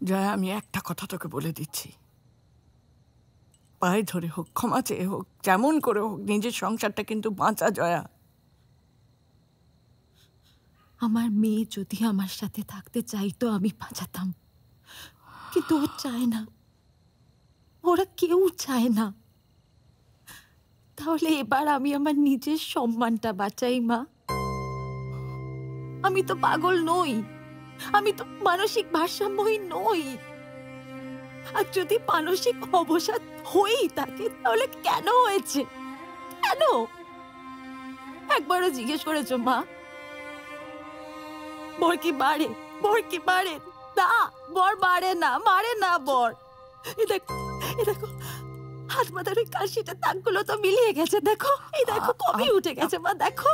জয়া, আমি একটা কথা তোকে বলে দিচ্ছি, পায়ে ধরে হোক, ক্ষমা চেয়ে হোক, যেমন করে হোক, নিজের সংসারটা কিন্তু বাঁচা জয়া। আমার মেয়ে যদি আমার সাথে থাকতে চাইতো আমি বাঁচাতাম, কিন্তু ও চায় না, ওরা কেউ চায় না। তাহলে এবার আমি আমার নিজের সম্মানটা বাঁচাই মা। আমি তো পাগল নই, আমি তো মানসিক ভারসাম্যহীন নই। আর যদি মানসিক অবসাদ হয়েই থাকে তাহলে কেন হয়েছে, কেন? একবারও জিজ্ঞেস করেছো মা? বর কি বাড়ে? বর কি বাড়ে? না, বর বাড়ে না, মারে না বর। এই দেখো, এই দেখো, হাত মাথার ওই কাশিটা দাগগুলো তো মিলিয়ে গেছে, দেখো, এই দেখো কমই উঠে গেছে মা, দেখো।